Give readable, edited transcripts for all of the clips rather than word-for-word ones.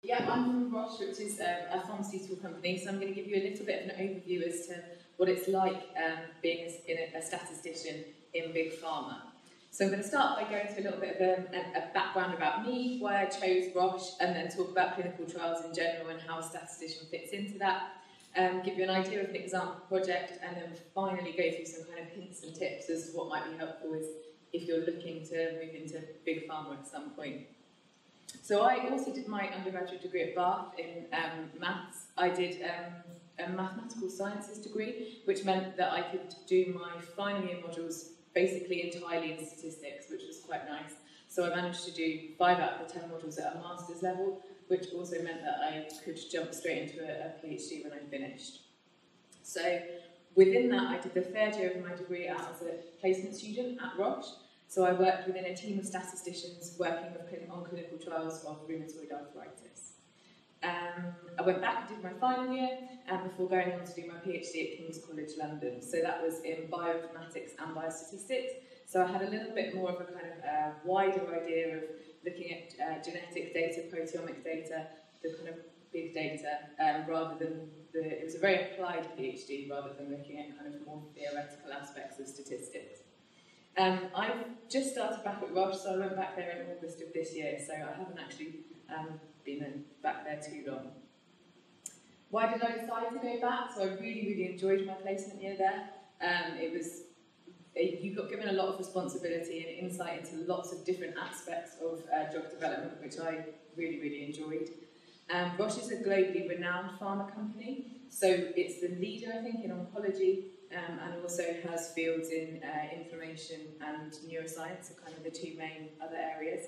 Yeah, I'm from Roche, which is a pharmaceutical company, so I'm going to give you a little bit of an overview as to what it's like being a statistician in big pharma. So I'm going to start by going through a little bit of a background about me, why I chose Roche, and then talk about clinical trials in general and how a statistician fits into that. Give you an idea of an example project, and then finally go through some kind of hints and tips as to what might be helpful if you're looking to move into big pharma at some point. So I also did my undergraduate degree at Bath in maths. I did a mathematical sciences degree, which meant that I could do my final year modules basically entirely in statistics, which was quite nice. So I managed to do 5 out of the 10 modules at a master's level, which also meant that I could jump straight into a PhD when I finished. So within that, I did the 3rd year of my degree out as a placement student at Roche. So I worked within a team of statisticians working on clinical trials of rheumatoid arthritis. I went back and did my final year before going on to do my PhD at King's College London. So that was in bioinformatics and biostatistics. So I had a little bit more of a kind of wider idea of looking at genetic data, proteomic data, the kind of big data, rather than it was a very applied PhD rather than looking at kind of more theoretical aspects of statistics. I've just started back at Roche, so I went back there in August of this year, so I haven't actually been back there too long. Why did I decide to go back? So I really enjoyed my placement year there. You got given a lot of responsibility and insight into lots of different aspects of drug development, which I really enjoyed. Roche is a globally renowned pharma company, so it's the leader, I think, in oncology, and also has fields in inflammation and neuroscience, are kind of the 2 main other areas.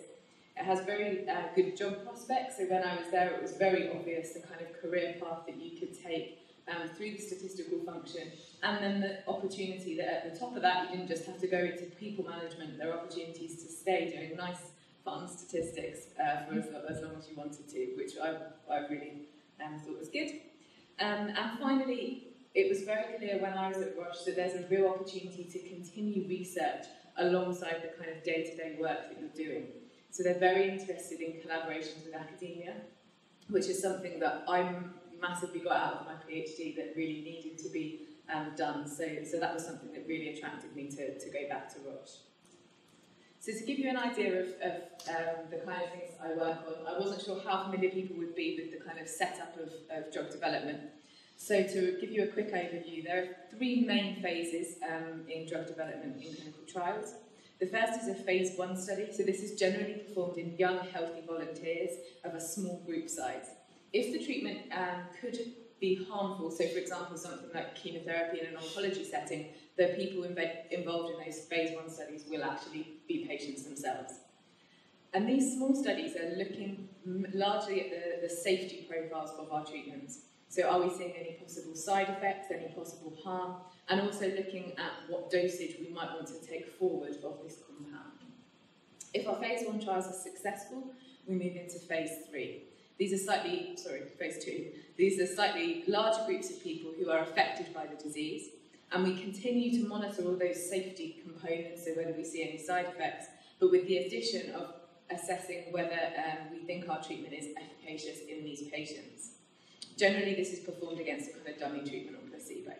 It has very good job prospects, so when I was there it was very obvious the kind of career path that you could take through the statistical function, and then the opportunity that at the top of that you didn't just have to go into people management, there are opportunities to stay doing nice fun statistics for as long as you wanted to, which I really thought was good. And finally, it was very clear when I was at Roche that there's a real opportunity to continue research alongside the kind of day-to-day work that you're doing. So they're very interested in collaborations with academia, which is something that I massively got out of my PhD that really needed to be done. So that was something that really attracted me to go back to Roche. So to give you an idea of the kind of things I work on, I wasn't sure how familiar people would be with the kind of setup of drug development. So to give you a quick overview, there are 3 main phases in drug development in clinical trials. The first is a phase 1 study, so this is generally performed in young, healthy volunteers of a small group size. If the treatment could be harmful, so for example something like chemotherapy in an oncology setting, the people involved in those phase 1 studies will actually be patients themselves. And these small studies are looking largely at the safety profiles of our treatments. So are we seeing any possible side effects, any possible harm, and also looking at what dosage we might want to take forward of this compound. If our phase 1 trials are successful, we move into phase 3. Phase 2. These are slightly larger groups of people who are affected by the disease, and we continue to monitor all those safety components, so whether we see any side effects, but with the addition of assessing whether we think our treatment is efficacious in these patients. Generally, this is performed against a kind of dummy treatment or placebo.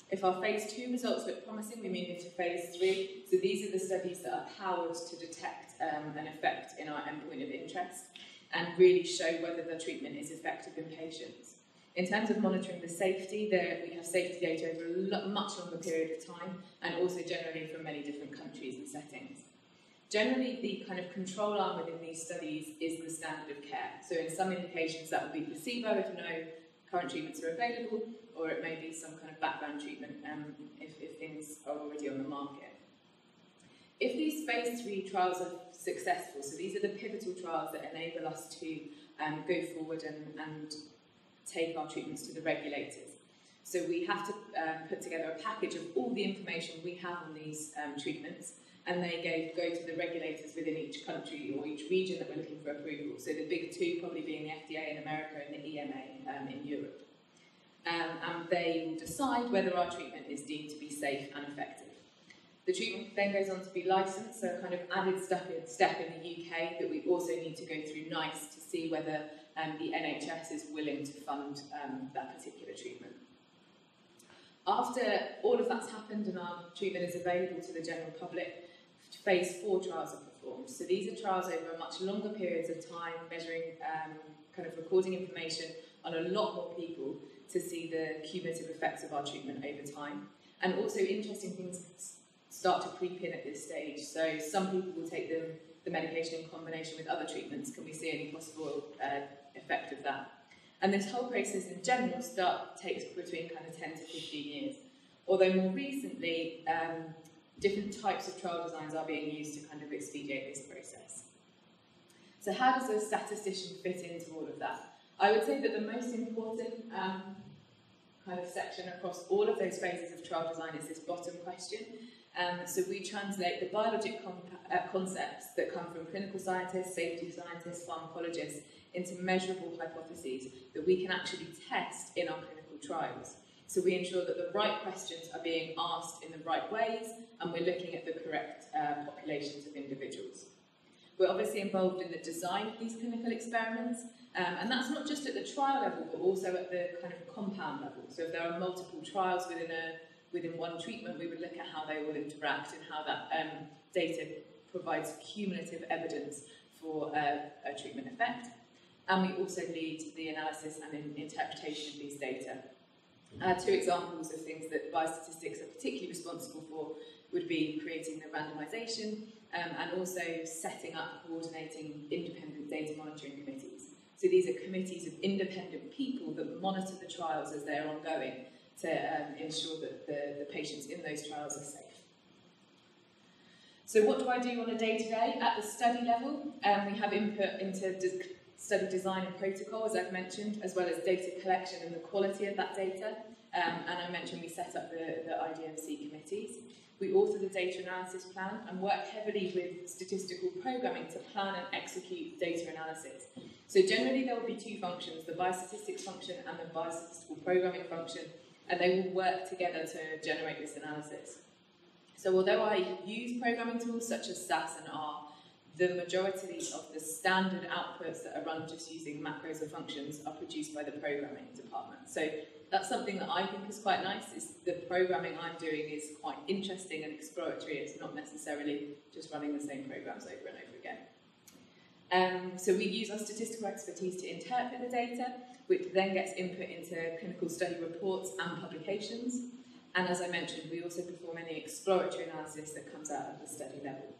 If our phase 2 results look promising, we move into phase 3. So these are the studies that are powered to detect an effect in our endpoint of interest and really show whether the treatment is effective in patients. In terms of monitoring the safety, we have safety data over a much longer period of time, and also generally from many different countries and settings. Generally, the kind of control arm within these studies is the standard of care. So in some indications that will be placebo if no current treatments are available, or it may be some kind of background treatment if things are already on the market. If these phase 3 trials are successful, so these are the pivotal trials that enable us to go forward and take our treatments to the regulators. So we have to put together a package of all the information we have on these treatments, and they go to the regulators within each country or each region that we're looking for approval. So the big 2 probably being the FDA in America and the EMA in Europe. And they will decide whether our treatment is deemed to be safe and effective. The treatment then goes on to be licensed, so a kind of added step in the UK that we also need to go through NICE to see whether the NHS is willing to fund that particular treatment. After all of that's happened and our treatment is available to the general public, phase 4 trials are performed. So these are trials over much longer periods of time, measuring, kind of recording information on a lot more people to see the cumulative effects of our treatment over time. And also interesting things start to creep in at this stage. So some people will take the medication in combination with other treatments. Can we see any possible effect of that? And this whole process in general takes between kind of 10 to 15 years. Although more recently, different types of trial designs are being used to kind of expedite this process. So how does a statistician fit into all of that? I would say that the most important kind of section across all of those phases of trial design is this bottom question. So we translate the biologic concepts that come from clinical scientists, safety scientists, pharmacologists into measurable hypotheses that we can actually test in our clinical trials. So we ensure that the right questions are being asked in the right ways and we're looking at the correct populations of individuals. We're obviously involved in the design of these clinical experiments, and that's not just at the trial level, but also at the kind of compound level. So if there are multiple trials within one treatment, we would look at how they all interact and how that data provides cumulative evidence for a treatment effect. And we also lead the analysis and interpretation of these data. Two examples of things that biostatistics are particularly responsible for would be creating the randomization and also setting up coordinating independent data monitoring committees. So these are committees of independent people that monitor the trials as they're ongoing to ensure that the patients in those trials are safe. So what do I do on a day-to-day? At the study level, we have input into study design and protocol, as I've mentioned, as well as data collection and the quality of that data. And I mentioned we set up the IDMC committees. We author the data analysis plan and work heavily with statistical programming to plan and execute data analysis. So generally there will be two functions, the biostatistics function and the biostatistical programming function, and they will work together to generate this analysis. So although I use programming tools such as SAS and R, the majority of the standard outputs that are run just using macros or functions are produced by the programming department. So that's something that I think is quite nice, is the programming I'm doing is quite interesting and exploratory. It's not necessarily just running the same programs over and over again. So we use our statistical expertise to interpret the data, which then gets input into clinical study reports and publications. And as I mentioned, we also perform any exploratory analysis that comes out at the study level.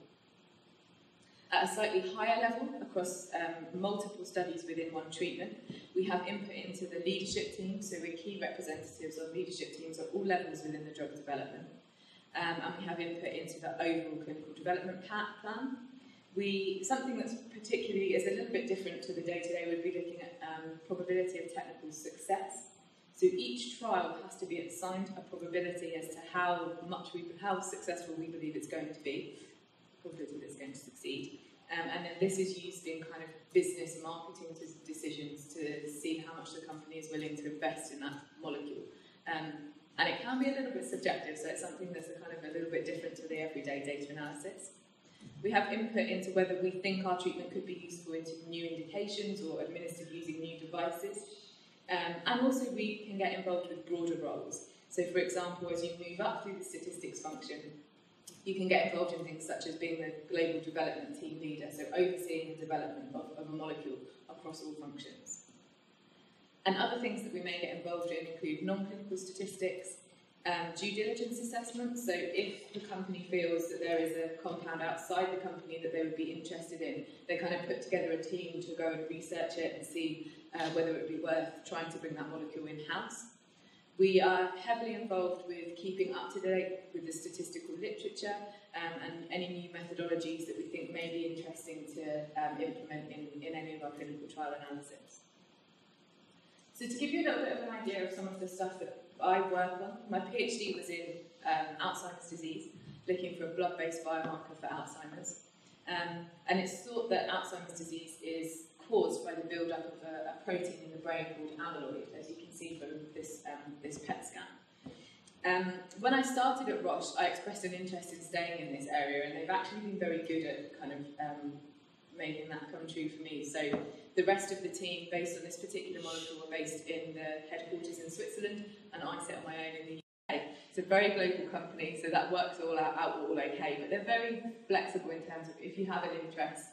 At a slightly higher level, across multiple studies within one treatment, we have input into the leadership team, so we're key representatives of leadership teams at all levels within the drug development. And we have input into the overall clinical development plan. Something that's particularly is a little bit different to the day-to-day would be looking at probability of technical success. So each trial has to be assigned a probability as to how successful we believe it's going to be, probability that it's going to succeed. And then this is used in kind of business marketing decisions to see how much the company is willing to invest in that molecule. And it can be a little bit subjective, so it's something that's a little bit different to the everyday data analysis. We have input into whether we think our treatment could be useful into new indications or administered using new devices. And also we can get involved with broader roles. So for example, as you move up through the statistics function, you can get involved in things such as being the global development team leader, so overseeing the development of a molecule across all functions. And other things that we may get involved in include non-clinical statistics, due diligence assessments, so if the company feels that there is a compound outside the company that they would be interested in, they kind of put together a team to go and research it and see whether it would be worth trying to bring that molecule in-house. We are heavily involved with keeping up to date with the statistical literature and any new methodologies that we think may be interesting to implement in any of our clinical trial analysis. So to give you a little bit of an idea of some of the stuff that I work on, my PhD was in Alzheimer's disease, looking for a blood-based biomarker for Alzheimer's. And it's thought that Alzheimer's disease is caused by the build-up of a protein in the brain called amyloid, as you can see from this PET scan. When I started at Roche, I expressed an interest in staying in this area, and they've actually been very good at kind of making that come true for me. So the rest of the team, based on this particular molecule, are based in the headquarters in Switzerland, and I sit on my own in the UK. It's a very global company, so that works all out all okay, but they're very flexible in terms of if you have an interest,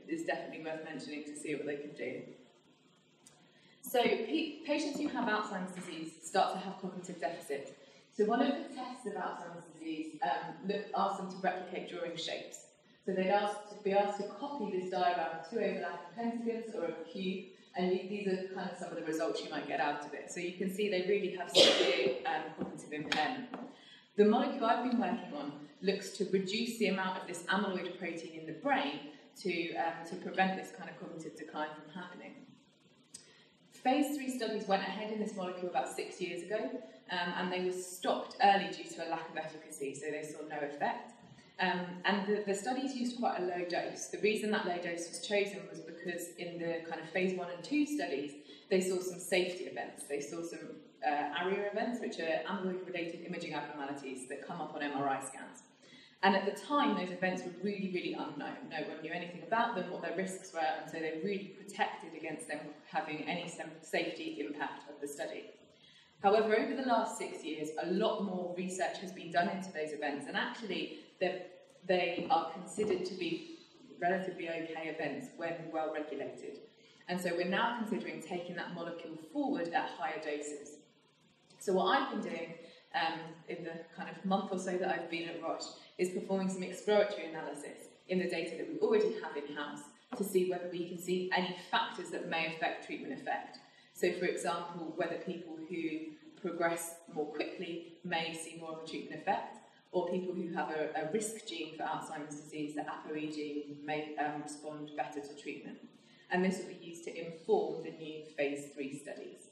it's definitely worth mentioning to see what they can do. So patients who have Alzheimer's disease start to have cognitive deficit. So one of the tests of Alzheimer's disease asks them to replicate drawing shapes. So they'd be asked to copy this diagram of two overlapping pentagons or a cube, and these are kind of some of the results you might get out of it. So you can see they really have severe cognitive impairment. The molecule I've been working on looks to reduce the amount of this amyloid protein in the brain to prevent this kind of cognitive decline from happening. Phase 3 studies went ahead in this molecule about 6 years ago, and they were stopped early due to a lack of efficacy, so they saw no effect. And the studies used quite a low dose. The reason that low dose was chosen was because in the kind of phase 1 and 2 studies, they saw some safety events. They saw some ARIA events, which are amyloid-related imaging abnormalities that come up on MRI scans. And at the time, those events were really, really unknown. No one knew anything about them, what their risks were, and so they really protected against them having any safety impact of the study. However, over the last 6 years, a lot more research has been done into those events, and actually they are considered to be relatively okay events when well regulated. And so we're now considering taking that molecule forward at higher doses. So what I've been doing in the kind of month or so that I've been at Roche is performing some exploratory analysis in the data that we already have in-house to see whether we can see any factors that may affect treatment effect. So for example, whether people who progress more quickly may see more of a treatment effect, or people who have a risk gene for Alzheimer's disease, the ApoE gene, may respond better to treatment. And this will be used to inform the new phase 3 studies.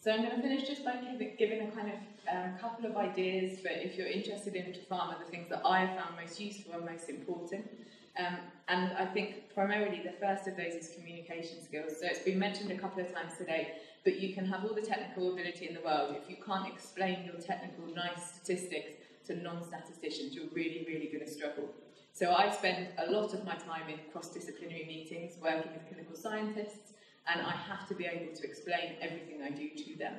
So I'm going to finish just by giving a kind of couple of ideas for if you're interested in pharma, the things that I have found most useful and most important. And I think primarily the first of those is communication skills. So it's been mentioned a couple of times today, but you can have all the technical ability in the world. If you can't explain your technical, nice statistics to non-statisticians, you're really, really going to struggle. So I spend a lot of my time in cross-disciplinary meetings working with clinical scientists, and I have to be able to explain everything I do to them.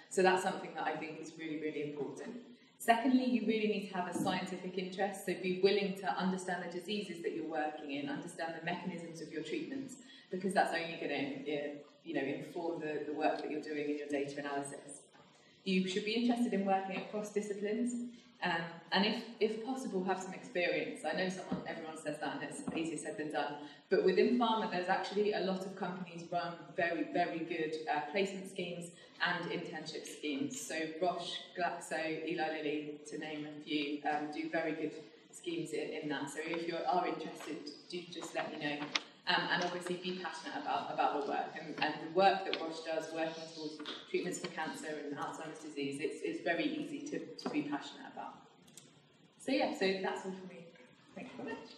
So that's something that I think is really, really important. Secondly, you really need to have a scientific interest, so be willing to understand the diseases that you're working in, understand the mechanisms of your treatments, because that's only going to inform the work that you're doing in your data analysis. You should be interested in working across disciplines, and if possible, have some experience. I know everyone says that, and it's easier said than done, but within pharma, there's actually a lot of companies run very, very good placement schemes and internship schemes. So Roche, Glaxo, Eli Lilly, to name a few, do very good schemes in that. So if you are interested, do just let me know. And obviously be passionate about the work. And the work that Roche does, working towards treatments for cancer and Alzheimer's disease, it's very easy to be passionate about. So yeah, so that's all for me. Thank you very much.